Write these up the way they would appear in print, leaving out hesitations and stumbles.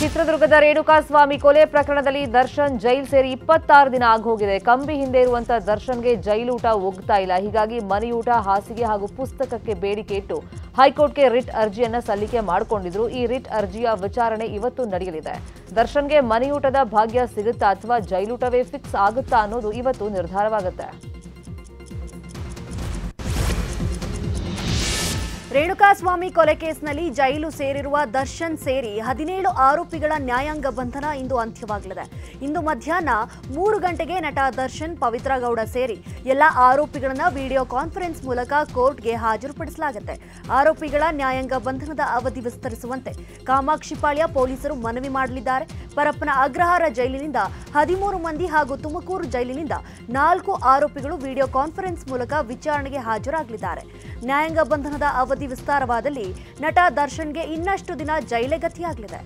ಚಿತ್ರದುರ್ಗದ ರೇಣುಕಾಸ್ವಾಮಿ ಕೊಲೆ ಪ್ರಕರಣದಲ್ಲಿ ದರ್ಶನ್ ಜೈಲ್ ಸೇರಿ 26 ದಿನ ಆಗೋಗಿದೆ. ಕಂಬಿ ಹಿಂದೆ ಇರುವಂತ ದರ್ಶನ್ಗೆ ಜೈಲೂಟ ಒಗ್ತಾ ಇಲ್ಲ. ಹೀಗಾಗಿ ಮನೆಯೂಟ, ಹಾಸಿಗೆ ಹಾಗೂ ಪುಸ್ತಕಕ್ಕೆ ಬೇಡಿಕೆ ಇಟ್ಟು ಹೈಕೋರ್ಟ್ಗೆ ರಿಟ್ ಅರ್ಜಿಯನ್ನ ಸಲ್ಲಿಕೆ ಮಾಡಿಕೊಂಡಿದ್ರು. ಈ ರಿಟ್ ಅರ್ಜಿಯ ವಿಚಾರಣೆ ಇವತ್ತು ನಡೆಯಲಿದೆ. ದರ್ಶನ್ಗೆ ಮನೆಯೂಟದ ಭಾಗ್ಯ ಸಿಗುತ್ತಾ ಅಥವಾ ಜೈಲೂಟವೇ ಫಿಕ್ಸ್ ಆಗುತ್ತಾ ಅನ್ನೋದು ಇವತ್ತು ನಿರ್ಧಾರವಾಗುತ್ತೆ. ರೇಣುಕಾಸ್ವಾಮಿ ಕೊಲೆ ಕೇಸ್ನಲ್ಲಿ ಜೈಲು ಸೇರಿರುವ ದರ್ಶನ್ ಸೇರಿ 17 ಆರೋಪಿಗಳ ನ್ಯಾಯಾಂಗ ಬಂಧನ ಇಂದು ಅಂತ್ಯವಾಗಲಿದೆ. ಇಂದು ಮಧ್ಯಾಹ್ನ 3 ಗಂಟೆಗೆ ನಟ ದರ್ಶನ್, ಪವಿತ್ರ ಗೌಡ ಸೇರಿ ಎಲ್ಲ ಆರೋಪಿಗಳನ್ನ ವಿಡಿಯೋ ಕಾನ್ಫರೆನ್ಸ್ ಮೂಲಕ ಕೋರ್ಟ್ಗೆ ಹಾಜರುಪಡಿಸಲಾಗುತ್ತೆ. ಆರೋಪಿಗಳ ನ್ಯಾಯಾಂಗ ಬಂಧನದ ಅವಧಿ ವಿಸ್ತರಿಸುವಂತೆ ಕಾಮಾಕ್ಷಿಪಾಳ್ಯ ಪೊಲೀಸರು ಮನವಿ ಮಾಡಲಿದ್ದಾರೆ. ಪರಪ್ಪನ ಅಗ್ರಹಾರ ಜೈಲಿನಿಂದ 13 ಮಂದಿ ಹಾಗೂ ತುಮಕೂರು ಜೈಲಿನಿಂದ 4 ಆರೋಪಿಗಳು ವಿಡಿಯೋ ಕಾನ್ಫರೆನ್ಸ್ ಮೂಲಕ ವಿಚಾರಣೆಗೆ ಹಾಜರಾಗಲಿದ್ದಾರೆ. ನ್ಯಾಯಾಂಗ ಬಂಧನದ ಅವಧಿ ವಿಸ್ತಾರವಾದಲ್ಲಿ ನಟ ದರ್ಶನ್ಗೆ ಇನ್ನಷ್ಟು ದಿನ ಜೈಲೇ ಗತಿಯಾಗಲಿದೆ.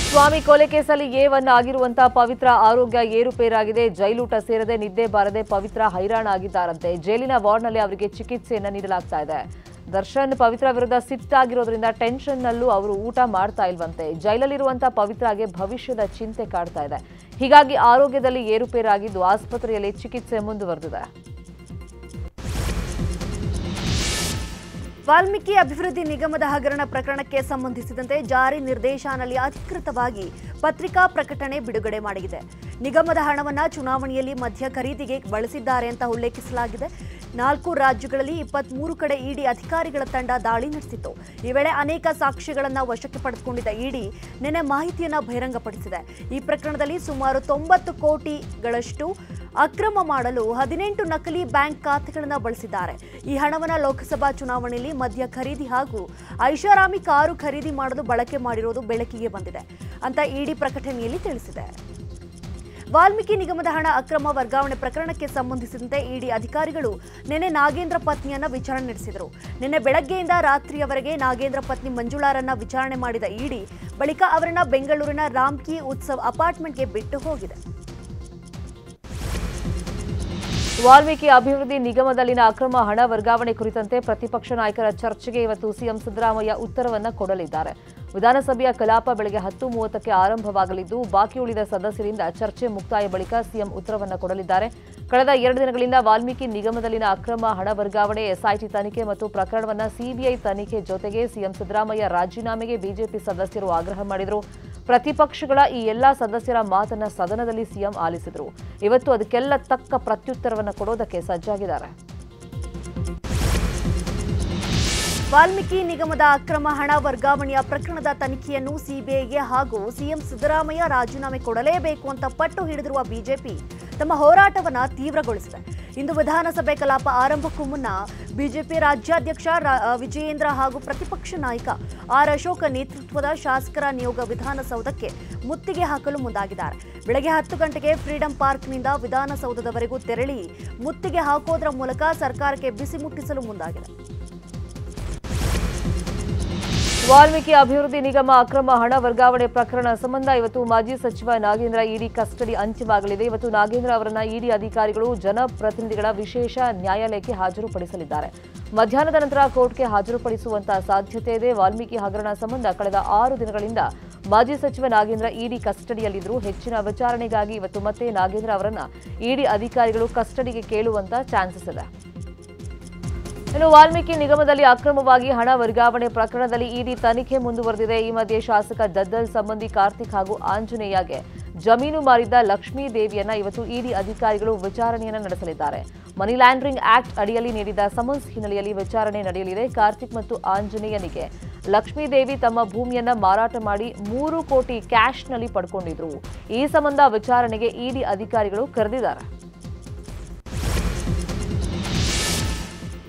ಸ್ವಾಮಿ ಕೊಲೆ ಕೇಸಲ್ಲಿ A1 ಆಗಿರುವಂತಹ ಪವಿತ್ರ ಆರೋಗ್ಯ ಏರುಪೇರಾಗಿದೆ. ಜೈಲೂಟ ಸೇರದೆ ನಿದ್ದೆ ಬಾರದೆ ಪವಿತ್ರ ಹೈರಾಣ ಆಗಿದ್ದಾರಂತೆ. ಜೈಲಿನ ವಾರ್ಡ್ನಲ್ಲಿ ಅವರಿಗೆ ಚಿಕಿತ್ಸೆಯನ್ನ ನೀಡಲಾಗ್ತಾ ಇದೆ. ದರ್ಶನ್ ಪವಿತ್ರ ವಿರುದ್ಧ ಸಿಟ್ಟಾಗಿರೋದ್ರಿಂದ ಟೆನ್ಷನ್ನಲ್ಲೂ ಅವರು ಊಟ ಮಾಡ್ತಾ ಇಲ್ವಂತೆ. ಜೈಲಲ್ಲಿರುವಂತಹ ಪವಿತ್ರಾಗೆ ಭವಿಷ್ಯದ ಚಿಂತೆ ಕಾಡ್ತಾ ಇದೆ. ಹೀಗಾಗಿ ಆರೋಗ್ಯದಲ್ಲಿ ಏರುಪೇರಾಗಿದ್ದು ಆಸ್ಪತ್ರೆಯಲ್ಲಿ ಚಿಕಿತ್ಸೆ ಮುಂದುವರೆದಿದೆ. ವಾಲ್ಮೀಕಿ ಅಭಿವೃದ್ಧಿ ನಿಗಮದ ಹಗರಣ ಪ್ರಕರಣಕ್ಕೆ ಸಂಬಂಧಿಸಿದಂತೆ ಜಾರಿ ನಿರ್ದೇಶನಾಲಯ ಅಧಿಕೃತವಾಗಿ ಪತ್ರಿಕಾ ಪ್ರಕಟಣೆ ಬಿಡುಗಡೆ ಮಾಡಿದೆ. ನಿಗಮದ ಹಣವನ್ನು ಚುನಾವಣೆಯಲ್ಲಿ ಮದ್ಯ ಖರೀದಿಗೆ ಬಳಸಿದ್ದಾರೆ ಅಂತ ಉಲ್ಲೇಖಿಸಲಾಗಿದೆ. 4 ರಾಜ್ಯಗಳಲ್ಲಿ 23 ಕಡೆ ಇಡಿ ಅಧಿಕಾರಿಗಳ ತಂಡ ದಾಳಿ ನಡೆಸಿತ್ತು. ಈ ವೇಳೆ ಅನೇಕ ಸಾಕ್ಷ್ಯಗಳನ್ನು ವಶಕ್ಕೆ ಪಡೆದುಕೊಂಡಿದ್ದ ಇಡಿ ನಿನ್ನೆ ಮಾಹಿತಿಯನ್ನು ಬಹಿರಂಗಪಡಿಸಿದೆ. ಈ ಪ್ರಕರಣದಲ್ಲಿ ಸುಮಾರು 90 ಕೋಟಿಗಳಷ್ಟು ಅಕ್ರಮ ಮಾಡಲು 18 ನಕಲಿ ಬ್ಯಾಂಕ್ ಖಾತೆಗಳನ್ನು ಬಳಸಿದ್ದಾರೆ. ಈ ಹಣವನ್ನು ಲೋಕಸಭಾ ಚುನಾವಣೆಯಲ್ಲಿ ಮದ್ಯ ಖರೀದಿ ಹಾಗೂ ಐಷಾರಾಮಿ ಕಾರು ಖರೀದಿ ಮಾಡಲು ಬಳಕೆ ಮಾಡಿರುವುದು ಬೆಳಕಿಗೆ ಬಂದಿದೆ ಅಂತ ಇಡಿ ಪ್ರಕಟಣೆಯಲ್ಲಿ ತಿಳಿಸಿದೆ. ವಾಲ್ಮೀಕಿ ನಿಗಮದ ಹಣ ಅಕ್ರಮ ವರ್ಗಾವಣೆ ಪ್ರಕರಣಕ್ಕೆ ಸಂಬಂಧಿಸಿದಂತೆ ಇಡಿ ಅಧಿಕಾರಿಗಳು ನಿನ್ನೆ ನಾಗೇಂದ್ರ ಪತ್ನಿಯನ್ನ ವಿಚಾರಣೆ ನಡೆಸಿದರು. ನಿನ್ನೆ ಬೆಳಗ್ಗೆಯಿಂದ ರಾತ್ರಿಯವರೆಗೆ ನಾಗೇಂದ್ರ ಪತ್ನಿ ಮಂಜುಳಾರನ್ನ ವಿಚಾರಣೆ ಮಾಡಿದ ಇಡಿ ಬಳಿಕ ಅವರನ್ನ ಬೆಂಗಳೂರಿನ ರಾಮ್ಕಿ ಉತ್ಸವ್ ಅಪಾರ್ಟ್ಮೆಂಟ್ಗೆ ಬಿಟ್ಟು ಹೋಗಿದೆ. ವಾಲ್ಮೀಕಿ ಅಭಿವೃದ್ಧಿ ನಿಗಮದಲ್ಲಿನ ಅಕ್ರಮ ಹಣ ವರ್ಗಾವಣೆ ಕುರಿತಂತೆ ಪ್ರತಿಪಕ್ಷ ನಾಯಕರ ಚರ್ಚೆಗೆ ಇವತ್ತು ಸಿಎಂ ಸಿದ್ದರಾಮಯ್ಯ ಉತ್ತರವನ್ನು ಕೊಡಲಿದ್ದಾರೆ. ವಿಧಾನಸಭೆಯ ಕಲಾಪ ಬೆಳಗ್ಗೆ 10:30ಕ್ಕೆ ಆರಂಭವಾಗಲಿದ್ದು ಬಾಕಿ ಉಳಿದ ಸದಸ್ಯರಿಂದ ಚರ್ಚೆ ಮುಕ್ತಾಯ ಬಳಿಕ ಸಿಎಂ ಉತ್ತರವನ್ನು ಕೊಡಲಿದ್ದಾರೆ. ಕಳೆದ 2 ದಿನಗಳಿಂದ ವಾಲ್ಮೀಕಿ ನಿಗಮದಲ್ಲಿನ ಅಕ್ರಮ ಹಣ ವರ್ಗಾವಣೆ, ಎಸ್ಐಟಿ ತನಿಖೆ ಮತ್ತು ಪ್ರಕರಣವನ್ನು ಸಿಬಿಐ ತನಿಖೆ ಜೊತೆಗೆ ಸಿಎಂ ಸಿದ್ದರಾಮಯ್ಯ ರಾಜೀನಾಮೆಗೆ ಬಿಜೆಪಿ ಸದಸ್ಯರು ಆಗ್ರಹ ಮಾಡಿದರು. ಪ್ರತಿಪಕ್ಷಗಳ ಈ ಎಲ್ಲಾ ಸದಸ್ಯರ ಮಾತನ್ನ ಸದನದಲ್ಲಿ ಸಿಎಂ ಆಲಿಸಿದರು. ಇವತ್ತು ಅದಕ್ಕೆಲ್ಲ ತಕ್ಕ ಪ್ರತ್ಯುತ್ತರವನ್ನು ಕೊಡೋದಕ್ಕೆ ಸಜ್ಜಾಗಿದ್ದಾರೆ. ವಾಲ್ಮೀಕಿ ನಿಗಮದ ಅಕ್ರಮ ಹಣ ವರ್ಗಾವಣೆಯ ಪ್ರಕರಣದ ತನಿಖೆಯನ್ನು ಸಿಬಿಐಗೆ ಹಾಗೂ ಸಿಎಂ ಸಿದ್ದರಾಮಯ್ಯ ರಾಜೀನಾಮೆ ಕೊಡಲೇಬೇಕು ಅಂತ ಪಟ್ಟು ಹಿಡಿದಿರುವ ಬಿಜೆಪಿ ತಮ್ಮ ಹೋರಾಟವನ್ನು ತೀವ್ರಗೊಳಿಸಿದೆ. ಇಂದು ವಿಧಾನಸಭೆ ಕಲಾಪ ಆರಂಭಕ್ಕೂ ಮುನ್ನ ಬಿಜೆಪಿ ರಾಜ್ಯಾಧ್ಯಕ್ಷ ವಿಜಯೇಂದ್ರ ಹಾಗೂ ಪ್ರತಿಪಕ್ಷ ನಾಯಕ ಆರ್ ಅಶೋಕ್ ನೇತೃತ್ವದ ಶಾಸಕರ ನಿಯೋಗ ವಿಧಾನಸೌಧಕ್ಕೆ ಮುತ್ತಿಗೆ ಹಾಕಲು ಮುಂದಾಗಿದ್ದಾರೆ. ಬೆಳಗ್ಗೆ 10 ಗಂಟೆಗೆ ಫ್ರೀಡಂ ಪಾರ್ಕ್ನಿಂದ ವಿಧಾನಸೌಧದವರೆಗೂ ತೆರಳಿ ಮುತ್ತಿಗೆ ಹಾಕೋದ್ರ ಮೂಲಕ ಸರ್ಕಾರಕ್ಕೆ ಬಿಸಿ ಮುಟ್ಟಿಸಲು ಮುಂದಾಗಿದೆ. ವಾಲ್ಮೀಕಿ ಅಭಿವೃದ್ಧಿ ನಿಗಮ ಅಕ್ರಮ ಹಣ ವರ್ಗಾವಣೆ ಪ್ರಕರಣ ಸಂಬಂಧ ಇವತ್ತು ಮಾಜಿ ಸಚಿವ ನಾಗೇಂದ್ರ ಇಡಿ ಕಸ್ಟಡಿ ಅಂತ್ಯವಾಗಲಿದೆ. ಇವತ್ತು ನಾಗೇಂದ್ರ ಅವರನ್ನ ಇಡಿ ಅಧಿಕಾರಿಗಳು ಜನಪ್ರತಿನಿಧಿಗಳ ವಿಶೇಷ ನ್ಯಾಯಾಲಯಕ್ಕೆ ಹಾಜರುಪಡಿಸಲಿದ್ದಾರೆ. ಮಧ್ಯಾಹ್ನದ ನಂತರ ಕೋರ್ಟ್ಗೆ ಹಾಜರುಪಡಿಸುವಂತಹ ಸಾಧ್ಯತೆ ಇದೆ. ವಾಲ್ಮೀಕಿ ಹಗರಣ ಸಂಬಂಧ ಕಳೆದ 6 ದಿನಗಳಿಂದ ಮಾಜಿ ಸಚಿವ ನಾಗೇಂದ್ರ ಇಡಿ ಕಸ್ಟಡಿಯಲ್ಲಿದ್ದರು. ಹೆಚ್ಚಿನ ವಿಚಾರಣೆಗಾಗಿ ಇವತ್ತು ಮತ್ತೆ ನಾಗೇಂದ್ರ ಅವರನ್ನ ಇಡಿ ಅಧಿಕಾರಿಗಳು ಕಸ್ಟಡಿಗೆ ಕೇಳುವಂತ ಚಾನ್ಸಸ್ ಇದೆ. ಇನ್ನು ವಾಲ್ಮೀಕಿ ನಿಗಮದಲ್ಲಿ ಅಕ್ರಮವಾಗಿ ಹಣ ವರ್ಗಾವಣೆ ಪ್ರಕರಣದಲ್ಲಿ ಇಡಿ ತನಿಖೆ ಮುಂದುವರೆದಿದೆ. ಈ ಮಧ್ಯೆ ಶಾಸಕ ದದ್ದಲ್ ಸಂಬಂಧಿ ಕಾರ್ತಿಕ್ ಹಾಗೂ ಆಂಜನೇಯಗೆ ಜಮೀನು ಮಾರಿದ್ದ ಲಕ್ಷ್ಮೀ ದೇವಿಯನ್ನ ಇವತ್ತು ಇಡಿ ಅಧಿಕಾರಿಗಳು ವಿಚಾರಣೆಯನ್ನು ನಡೆಸಲಿದ್ದಾರೆ. ಮನಿ ಲ್ಯಾಂಡರಿಂಗ್ ಆಕ್ಟ್ ಅಡಿಯಲ್ಲಿ ನೀಡಿದ ಸಮನ್ಸ್ ಹಿನ್ನೆಲೆಯಲ್ಲಿ ವಿಚಾರಣೆ ನಡೆಯಲಿದೆ. ಕಾರ್ತಿಕ್ ಮತ್ತು ಆಂಜನೇಯನಿಗೆ ಲಕ್ಷ್ಮೀ ದೇವಿ ತಮ್ಮ ಭೂಮಿಯನ್ನ ಮಾರಾಟ ಮಾಡಿ 3 ಕೋಟಿ ಕ್ಯಾಶ್ನಲ್ಲಿ ಪಡ್ಕೊಂಡಿದ್ರು. ಈ ಸಂಬಂಧ ವಿಚಾರಣೆಗೆ ಇಡಿ ಅಧಿಕಾರಿಗಳು ಕರೆದಿದ್ದಾರೆ.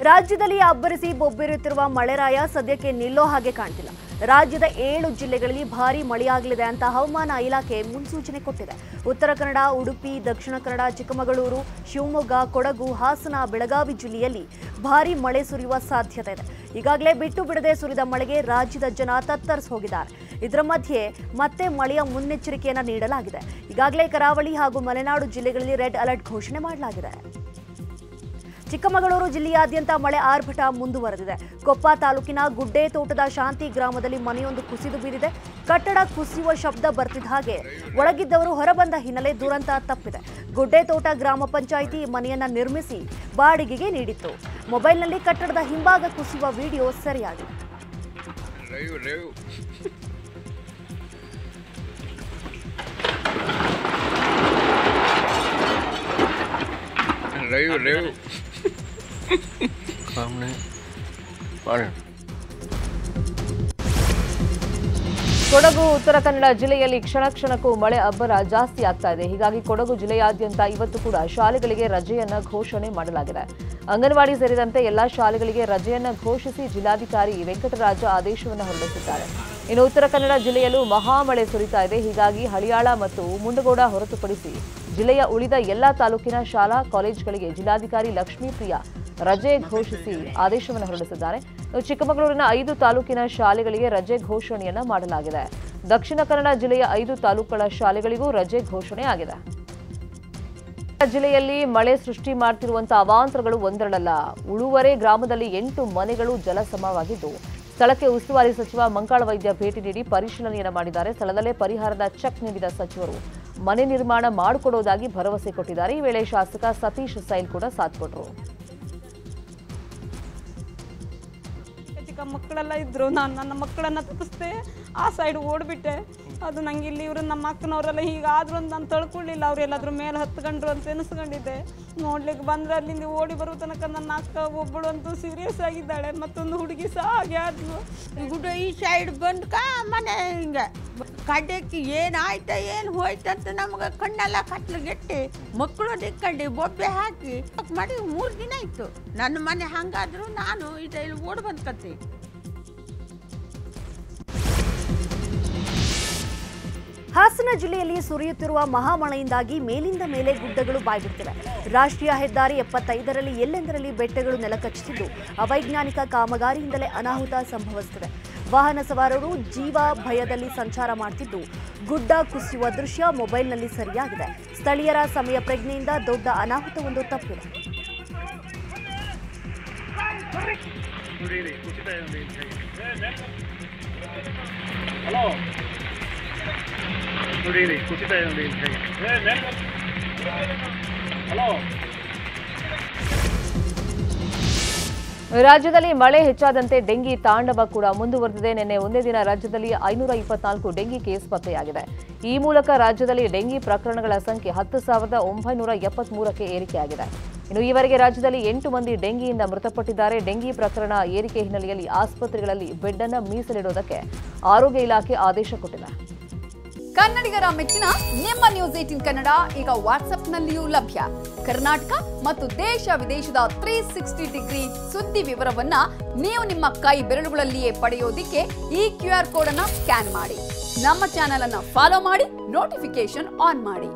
ರಾಜ್ಯದಲ್ಲಿ ಅಬ್ಬರಿಸಿ ಬೊಬ್ಬಿರುತ್ತಿರುವ ಮಳೆರಾಯ ಸದ್ಯಕ್ಕೆ ನಿಲ್ಲೋ ಹಾಗೆ ಕಾಣ್ತಿಲ್ಲ. ರಾಜ್ಯದ 7 ಜಿಲ್ಲೆಗಳಲ್ಲಿ ಭಾರೀ ಮಳೆಯಾಗಲಿದೆ ಅಂತ ಹವಾಮಾನ ಇಲಾಖೆ ಮುನ್ಸೂಚನೆ ಕೊಟ್ಟಿದೆ. ಉತ್ತರ ಕನ್ನಡ, ಉಡುಪಿ, ದಕ್ಷಿಣ ಕನ್ನಡ, ಚಿಕ್ಕಮಗಳೂರು, ಶಿವಮೊಗ್ಗ, ಕೊಡಗು, ಹಾಸನ, ಬೆಳಗಾವಿ ಜಿಲ್ಲೆಯಲ್ಲಿ ಭಾರೀ ಮಳೆ ಸುರಿಯುವ ಸಾಧ್ಯತೆ ಇದೆ. ಈಗಾಗಲೇ ಬಿಟ್ಟು ಬಿಡದೆ ಸುರಿದ ಮಳೆಗೆ ರಾಜ್ಯದ ಜನ ತತ್ತರಿಸಿ ಹೋಗಿದ್ದಾರೆ. ಇದರ ಮಧ್ಯೆ ಮತ್ತೆ ಮಳೆಯ ಮುನ್ನೆಚ್ಚರಿಕೆಯನ್ನು ನೀಡಲಾಗಿದೆ. ಈಗಾಗಲೇ ಕರಾವಳಿ ಹಾಗೂ ಮಲೆನಾಡು ಜಿಲ್ಲೆಗಳಲ್ಲಿ ರೆಡ್ ಅಲರ್ಟ್ ಘೋಷಣೆ ಮಾಡಲಾಗಿದೆ. ಚಿಕ್ಕಮಗಳೂರು ಜಿಲ್ಲೆಯಾದ್ಯಂತ ಮಳೆ ಆರ್ಭಟ ಮುಂದುವರೆದಿದೆ. ಕೊಪ್ಪ ತಾಲೂಕಿನ ಗುಡ್ಡೆ ತೋಟದ ಶಾಂತಿ ಗ್ರಾಮದಲ್ಲಿ ಮನೆಯೊಂದು ಕುಸಿದು ಬಿದ್ದಿದೆ. ಕಟ್ಟಡ ಕುಸಿಯುವ ಶಬ್ದ ಬರ್ತಿದ್ದ ಹಾಗೆ ಒಳಗಿದ್ದವರು ಹೊರಬಂದ ಹಿನ್ನೆಲೆ ದುರಂತ ತಪ್ಪಿದೆ. ಗುಡ್ಡೆ ತೋಟ ಗ್ರಾಮ ಪಂಚಾಯಿತಿ ಮನೆಯನ್ನ ನಿರ್ಮಿಸಿ ಬಾಡಿಗೆಗೆ ನೀಡಿತ್ತು. ಮೊಬೈಲ್ನಲ್ಲಿ ಕಟ್ಟಡದ ಹಿಂಭಾಗ ಕುಸಿಯುವ ವಿಡಿಯೋ ಸೆರೆಯಾಗಿದೆ. ಕೊಡಗು ಉತ್ತರ ಕನ್ನಡ ಜಿಲ್ಲೆಯಲ್ಲಿ ಕ್ಷಣ ಕ್ಷಣಕ್ಕೂ ಮಳೆ ಅಬ್ಬರ ಜಾಸ್ತಿ ಆಗ್ತಾ ಇದೆ. ಹೀಗಾಗಿ ಕೊಡಗು ಜಿಲ್ಲೆಯಾದ್ಯಂತ ಇವತ್ತು ಕೂಡ ಶಾಲೆಗಳಿಗೆ ರಜೆಯನ್ನ ಘೋಷಣೆ ಮಾಡಲಾಗಿದೆ. ಅಂಗನವಾಡಿ ಸೇರಿದಂತೆ ಎಲ್ಲಾ ಶಾಲೆಗಳಿಗೆ ರಜೆಯನ್ನ ಘೋಷಿಸಿ ಜಿಲ್ಲಾಧಿಕಾರಿ ವೆಂಕಟರಾಜ ಆದೇಶವನ್ನು ಹೊರಡಿಸಿದ್ದಾರೆ. ಇನ್ನು ಉತ್ತರ ಕನ್ನಡ ಜಿಲ್ಲೆಯಲ್ಲೂ ಮಹಾಮಳೆ ಸುರಿತಾ ಇದೆ. ಹೀಗಾಗಿ ಹಳಿಯಾಳ ಮತ್ತು ಮುಂಡಗೋಡ ಹೊರತುಪಡಿಸಿ ಜಿಲ್ಲೆಯ ಉಳಿದ ಎಲ್ಲಾ ತಾಲೂಕಿನ ಶಾಲಾ ಕಾಲೇಜುಗಳಿಗೆ ಜಿಲ್ಲಾಧಿಕಾರಿ ಲಕ್ಷ್ಮೀಪ್ರಿಯಾ ರಜೆ ಘೋಷಿಸಿ ಆದೇಶವನ್ನು ಹೊರಡಿಸಿದ್ದಾರೆ. ಚಿಕ್ಕಮಗಳೂರಿನ 5 ತಾಲೂಕಿನ ಶಾಲೆಗಳಿಗೆ ರಜೆ ಘೋಷಣೆಯನ್ನ ಮಾಡಲಾಗಿದೆ. ದಕ್ಷಿಣ ಕನ್ನಡ ಜಿಲ್ಲೆಯ 5 ತಾಲೂಕುಗಳ ಶಾಲೆಗಳಿಗೂ ರಜೆ ಘೋಷಣೆ ಆಗಿದೆ. ಜಿಲ್ಲೆಯಲ್ಲಿ ಮಳೆ ಸೃಷ್ಟಿ ಮಾಡುತ್ತಿರುವಂತಹ ಅವಾಂತರಗಳು ಒಂದೆರಡಲ್ಲ. ಉಳುವರೆ ಗ್ರಾಮದಲ್ಲಿ 8 ಮನೆಗಳು ಜಲಸಮವಾಗಿದ್ದು ಸ್ಥಳಕ್ಕೆ ಉಸ್ತುವಾರಿ ಸಚಿವ ಮಂಕಾಳ ವೈದ್ಯ ಭೇಟಿ ನೀಡಿ ಪರಿಶೀಲನೆಯನ್ನು ಮಾಡಿದ್ದಾರೆ. ಸ್ಥಳದಲ್ಲೇ ಪರಿಹಾರದ ಚೆಕ್ ನೀಡಿದ ಸಚಿವರು ಮನೆ ನಿರ್ಮಾಣ ಮಾಡಿಕೊಡುವುದಾಗಿ ಭರವಸೆ ಕೊಟ್ಟಿದ್ದಾರೆ. ಈ ವೇಳೆ ಶಾಸಕ ಸತೀಶ್ ಸೈಲ್ ಕೂಡ ಸಾಥ್ ಕೊಟ್ಟರು. ಮಕ್ಕಳೆಲ್ಲ ಇದ್ರು, ನಾನು ನನ್ನ ಮಕ್ಕಳನ್ನ ತಪ್ಪಿಸ್ದೆ, ಆ ಸೈಡ್ ಓಡ್ಬಿಟ್ಟೆ. ಅದು ನಂಗೆ ಇಲ್ಲಿ ಇವರು ನಮ್ಮ ಅಕ್ಕನವರೆಲ್ಲ ಹೀಗಾದ್ರು ಅಂತ ನಾನು ತಳ್ಕೊಳ್ಳಿಲ್ಲ. ಅವರೆಲ್ಲಾದ್ರೂ ಮೇಲೆ ಹತ್ಕೊಂಡ್ರು ಅಂತ ಎನಿಸ್ಕೊಂಡಿದ್ದೆ. ನೋಡ್ಲಿಕ್ಕೆ ಬಂದ್ರೆ ಅಲ್ಲಿಂದ ಓಡಿ ಬರೋ ತನಕ ನನ್ನ ಅಕ್ಕ ಒಬ್ಬಳು ಅಂತೂ ಸೀರಿಯಸ್ ಆಗಿದ್ದಾಳೆ, ಮತ್ತೊಂದು ಹುಡುಗಿ ಸಹ ಹಾಗೆ ಆದ್ಲು. ಈ ಸೈಡ್ ಬಂದ್ಕ ಮನೆ ಹಿಂಗೆ ಕಡ್ಡಕ್ಕೆ ಏನಾಯ್ತ ಏನು ಹೋಯ್ತಂತ ನಮ್ಗೆ ಕಣ್ಣೆಲ್ಲ ಕತ್ಲಿಗೆಟ್ಟಿ ಮಕ್ಕಳು ದಿಕ್ಕಂಡು ಬೊಬ್ಬೆ ಹಾಕಿ ಮಾಡಿ 3 ದಿನ ಆಯ್ತು. ನನ್ನ ಮನೆ ಹಂಗಾದ್ರು ನಾನು ಇಲ್ಲಿ ಓಡ್ ಬಂದ್ಕತ್ತಿ. ಹಾಸನ ಜಿಲ್ಲೆಯಲ್ಲಿ ಸುರಿಯುತ್ತಿರುವ ಮಹಾಮಳೆಯಿಂದಾಗಿ ಮೇಲಿಂದ ಮೇಲೆ ಗುಡ್ಡಗಳು ಬಾಯ್ಬಿಡ್ತಿವೆ. ರಾಷ್ಟ್ರೀಯ ಹೆದ್ದಾರಿ 75ರಲ್ಲಿ ಎಲ್ಲೆಂದರಲ್ಲಿ ಬೆಟ್ಟಗಳು ನೆಲಕಚ್ಚುತ್ತಿದ್ದು ಅವೈಜ್ಞಾನಿಕ ಕಾಮಗಾರಿಯಿಂದಲೇ ಅನಾಹುತ ಸಂಭವಿಸುತ್ತಿದೆ. ವಾಹನ ಸವಾರರು ಜೀವ ಭಯದಲ್ಲಿ ಸಂಚಾರ ಮಾಡುತ್ತಿದ್ದು ಗುಡ್ಡ ಕುಸಿಯುವ ದೃಶ್ಯ ಮೊಬೈಲ್ನಲ್ಲಿ ಸೆರೆಯಾಗಿದೆ. ಸ್ಥಳೀಯರ ಸಮಯ ಪ್ರಜ್ಞೆಯಿಂದ ದೊಡ್ಡ ಅನಾಹುತವೊಂದು ತಪ್ಪಿದೆ. ರಾಜ್ಯದಲ್ಲಿ ಮಳೆ ಹೆಚ್ಚಾದಂತೆ ಡೆಂಗಿ ತಾಂಡವ ಕೂಡ ಮುಂದುವರೆದಿದೆ. ನಿನ್ನೆ ಒಂದೇ ದಿನ ರಾಜ್ಯದಲ್ಲಿ 524 ಡೆಂಗಿ ಕೇಸ್ ಪತ್ತೆಯಾಗಿದೆ. ಈ ಮೂಲಕ ರಾಜ್ಯದಲ್ಲಿ ಡೆಂಗಿ ಪ್ರಕರಣಗಳ ಸಂಖ್ಯೆ 10,973ಕ್ಕೆ ಏರಿಕೆಯಾಗಿದೆ. ಇನ್ನು ಈವರೆಗೆ ರಾಜ್ಯದಲ್ಲಿ 8 ಮಂದಿ ಡೆಂಗಿಯಿಂದ ಮೃತಪಟ್ಟಿದ್ದಾರೆ. ಡೆಂಗಿ ಪ್ರಕರಣ ಏರಿಕೆ ಹಿನ್ನೆಲೆಯಲ್ಲಿ ಆಸ್ಪತ್ರೆಗಳಲ್ಲಿ ಬೆಡ್ ಅನ್ನು ಮೀಸಲಿಡುವುದಕ್ಕೆ ಆರೋಗ್ಯ ಇಲಾಖೆ ಆದೇಶ ಕೊಟ್ಟಿದೆ. ಕನ್ನಡಿಗರ ಮೆಚ್ಚಿನ ನಿಮ್ಮ ನ್ಯೂಸ್ 18 ಕನ್ನಡ ಈಗ ವಾಟ್ಸ್ಆಪ್ನಲ್ಲಿಯೂ ಲಭ್ಯ. ಕರ್ನಾಟಕ ಮತ್ತು ದೇಶ ವಿದೇಶದ 360 ಡಿಗ್ರಿ ಸುದ್ದಿ ವಿವರವನ್ನ ನೀವು ನಿಮ್ಮ ಕೈ ಬೆರಳುಗಳಲ್ಲಿಯೇ ಪಡೆಯೋದಿಕ್ಕೆ ಈ QR ಕೋಡ್ ಅನ್ನು ಸ್ಕ್ಯಾನ್ ಮಾಡಿ. ನಮ್ಮ ಚಾನೆಲ್ ಅನ್ನು ಫಾಲೋ ಮಾಡಿ, ನೋಟಿಫಿಕೇಶನ್ ಆನ್ ಮಾಡಿ.